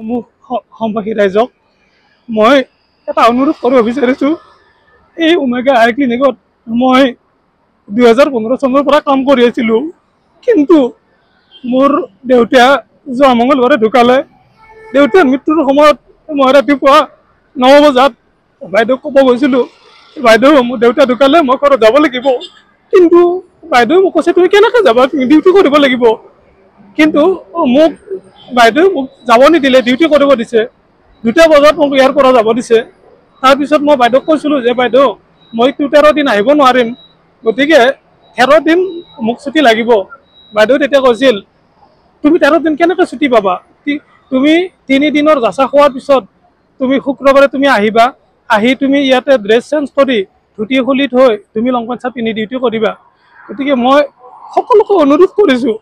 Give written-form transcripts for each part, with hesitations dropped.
মোক সম্ভাষী ৰাইজক মই এটা অনুৰোধ কৰিব বিচাৰিছোঁ। এই ওমেগা আই ক্লিনিকত মই 2015 চনৰ পৰা কাম কৰি আছিলোঁ, কিন্তু মোৰ দেউতা যোৱা মঙলবাৰে ঢুকালে। দেউতাৰ মৃত্যুৰ সময়ত মই ৰাতিপুৱা 9 বজাত বাইদেউক ক'ব গৈছিলোঁ, বাইদেউ মোৰ দেউতা ঢুকালে, মই ঘৰত যাব লাগিব। কিন্তু বাইদেউ মোক কৈছে তুমি কেনেকৈ যাবা, তুমি ডিউটি কৰিব লাগিব। কিন্তু বাইদেউ মোক যাব নিদিলে, ডিউটি কৰিব দিছে। 2টা বজাত মোক ইয়াৰ পৰা যাব দিছে। তাৰপিছত মই বাইদেউক কৈছিলোঁ যে বাইদেউ মই 13 দিন আহিব নোৱাৰিম, গতিকে 13 দিন মোক ছুটি লাগিব। বাইদেউ তেতিয়া কৈছিল তুমি 13 দিন কেনেকৈ ছুটি পাবা, তুমি 3 দিনৰ জাচা খোৱাৰ পিছত তুমি শুক্ৰবাৰে তুমি আহিবা, আহি তুমি ইয়াতে ড্ৰেছ চেঞ্জ কৰি ধুতি খুলি থৈ তুমি লং পেণ্ট চাৰ্ট পিন্ধি ডিউটি কৰিবা। গতিকে মই সকলোকে অনুৰোধ কৰিছোঁ,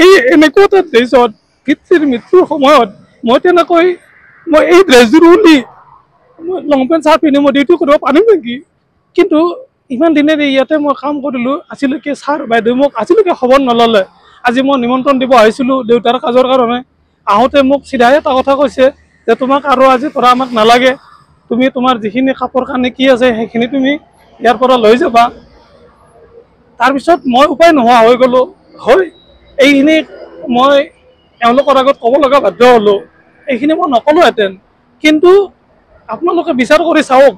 এই এনেকুৱা এটা ড্ৰেছত পিতৃৰ মৃত্যুৰ সময়ত মই এই ড্ৰেছযোৰ খুলি মই লং পেণ্ট চাৰ্ট পিন্ধি মই ডিউটি কৰিব পাৰিম নেকি? কিন্তু ইমান দিনেৰে ইয়াতে মই কাম কৰিলোঁ, আজিলৈকে ছাৰ বাইদেউ মোক আজিলৈকে খবৰ নল'লে। আজি মই নিমন্ত্ৰণ দিব আহিছিলোঁ দেউতাৰ কাজৰ কাৰণে। আহোঁতে মোক চিধাই এটা কথা কৈছে যে তোমাক আৰু আজি পৰা আমাক নালাগে, তুমি তোমাৰ যিখিনি কাপোৰ কানি কি আছে সেইখিনি তুমি ইয়াৰ পৰা লৈ যাবা। তাৰপিছত মই উপায় নোহোৱা হৈ গ'লোঁ। হয়, এইখিনি মই এওঁলোকৰ আগত ক'ব লগা বাধ্য হ'লোঁ। এইখিনি মই নক'লোহেঁতেন, কিন্তু আপোনালোকে বিচাৰ কৰি চাওক,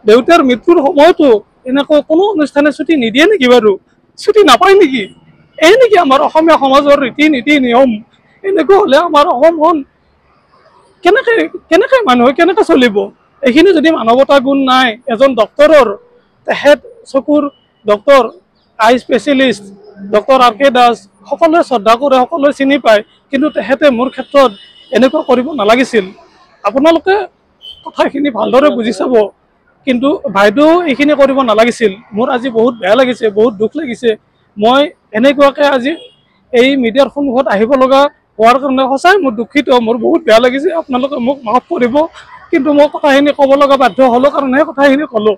দেউতাৰ মৃত্যুৰ সময়তো এনেকৈ কোনো অনুষ্ঠানে ছুটি নিদিয়ে নেকি বাৰু? ছুটি নাপায় নেকি? এই নেকি আমাৰ অসমীয়া সমাজৰ ৰীতি নীতি নিয়ম? এনেকুৱা হ'লে আমাৰ অসমখন কেনেকৈ মানুহে কেনেকৈ চলিব? এইখিনি যদি মানৱতা গুণ নাই এজন ডক্তৰৰ, তেখেত চকুৰ ডক্তৰ, আই স্পেচিয়েলিষ্ট ডক্তৰ আৰ কে দাস, সকলোৱে শ্ৰদ্ধা কৰে, সকলোৱে চিনি পায়, কিন্তু তেখেতে মোৰ ক্ষেত্ৰত এনেকুৱা কৰিব নালাগিছিল। আপোনালোকে কথাখিনি ভালদৰে বুজি চাব, কিন্তু বাইদেউ এইখিনি কৰিব নালাগিছিল। মোৰ আজি বহুত বেয়া লাগিছে, বহুত দুখ লাগিছে। মই এনেকুৱাকৈ আজি এই মিডিয়াৰ সন্মুখত আহিব লগা হোৱাৰ কাৰণে সঁচাই মোৰ দুখিত, মোৰ বহুত বেয়া লাগিছে। আপোনালোকে মোক মাফ কৰিব, কিন্তু মই কথাখিনি ক'ব লগা বাধ্য হ'লোঁ কাৰণেহে কথাখিনি ক'লোঁ।